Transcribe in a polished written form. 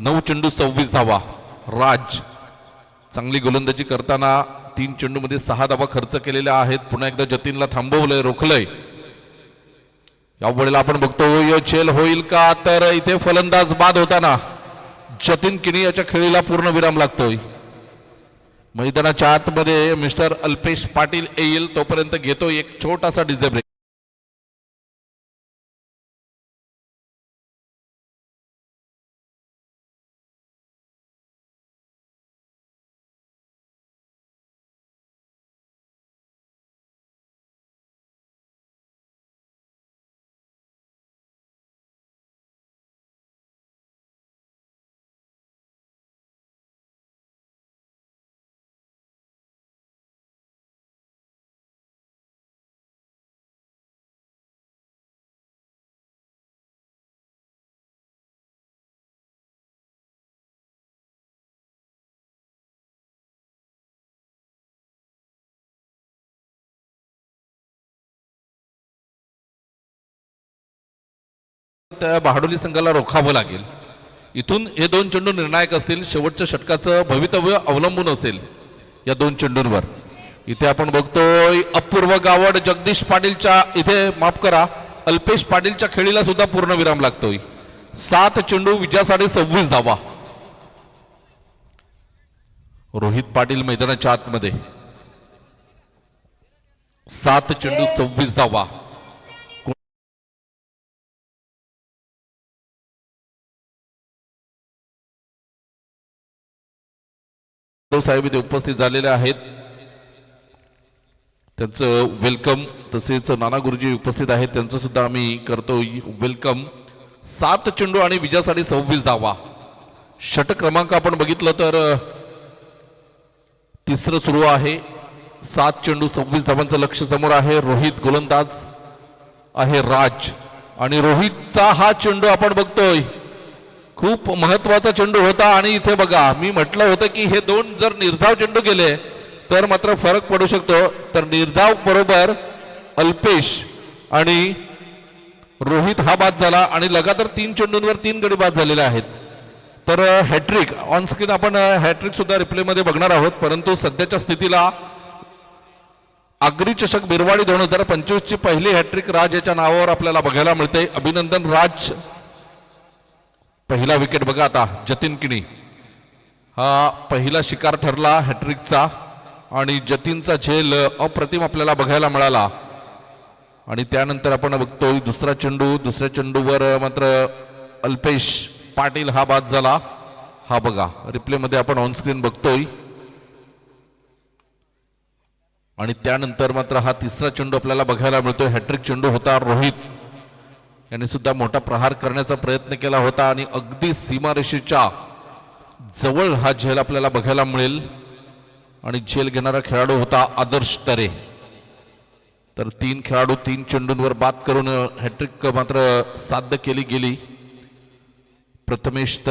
9 चेंडू 26 धावा. राज चांगली गोलंदाजी करताना 3 चेंडूमध्ये 6 धावा खर्च केलेल्या आहेत. पुन्हा एकदा जतीनला थांबवलंय, रोखलंय. यावेळेला आपण बघतो चेल होईल का, तर इथे फलंदाज बाद होताना जतीन किनी याच्या खेळीला पूर्ण विराम लागतोय. मैदानाच्या आतमध्ये मिस्टर अल्पेश पाटील येईल तोपर्यंत घेतो एक छोटासा डीजे ब्रेक. त्या बहाडोली संघाला रोखावं लागेल. इथून हे 2 चेंडू निर्णायक असतील. शेवटच्या षटकाचं भवितव्य अवलंबून असेल या 2 चेंडूंवर. इथे आपण बघतोय अपूर्व गावड जगदीश पाटीलच्या इथे माफ करा अल्पेश पाटीलच्या खेळीला सुद्धा पूर्ण विराम लागतोय. 7 चेंडू विजयासाठी 26 धावा. रोहित पाटील मैदानाच्या आतमध्ये 7 चेंडू 26 धावा. साहेब इथे उपस्थित झालेले आहेत, त्यांचं वेलकम. तसेच नाना गुरुजी उपस्थित आहेत, त्यांचं सुद्धा आम्ही करतोय वेलकम. 7 चेंडू आणि विजयासाठी 26 धावा. षटक क्रमांक आपण बघितलं तर तिसरं सुरू आहे. 7 चेंडू 26 धावांचं लक्ष समोर आहे. रोहित गोलंदाज आहे राज, आणि रोहितचा हा चेंडू आपण बघतोय खूप महत्वाचा चेंडू होता. आणि इथे बघा मी म्हटलं होतं की हे 2 जर निर्धाव चेंडू गेले तर मात्र फरक पडू शकतो. तर निर्धाव बरोबर अल्पेश आणि रोहित हा बाद झाला आणि लगातार 3 चेंडूंवर 3 गडी बाद झालेले आहेत. तर हॅट्रिक ऑन स्क्रीन आपण हॅट्रिक सुद्धा रिप्ले मध्ये बघणार आहोत. परंतु सध्याच्या स्थितीला आगरी चषक बिरवाडी 2025 ची पहिली हॅट्रिक राज याच्या नावावर आपल्याला बघायला मिळते. अभिनंदन राज. पहिला विकेट बघा आता जतीन किनी हा पहिला शिकार ठरला हॅट्रिकचा, आणि जतीनचा झेल अप्रतिम आपल्याला बघायला मिळाला. आणि त्यानंतर आपण बघतोय दुसऱ्या चेंडूवर मात्र अल्पेश पाटील हा बाद झाला. हा बघा रिप्ले मध्ये आपण ऑन स्क्रीन बघतोय. आणि त्यानंतर मात्र हा तिसरा चेंडू आपल्याला बघायला मिळतोय. हॅट्रिक चेंडू होता. रोहित यांनी सुद्धा मोठा प्रहार करण्याचा प्रयत्न केला होता आणि अगदी सीमारेषेच्या जवळ हा झेल आपल्याला बघायला मिळेल. आणि झेल घेणारा खेळाडू होता आदर्श तरे. तर 3 खेळाडू 3 चेंडूंवर बाद करून हॅट्रिक मात्र साध्य केली गेली. प्रथमेश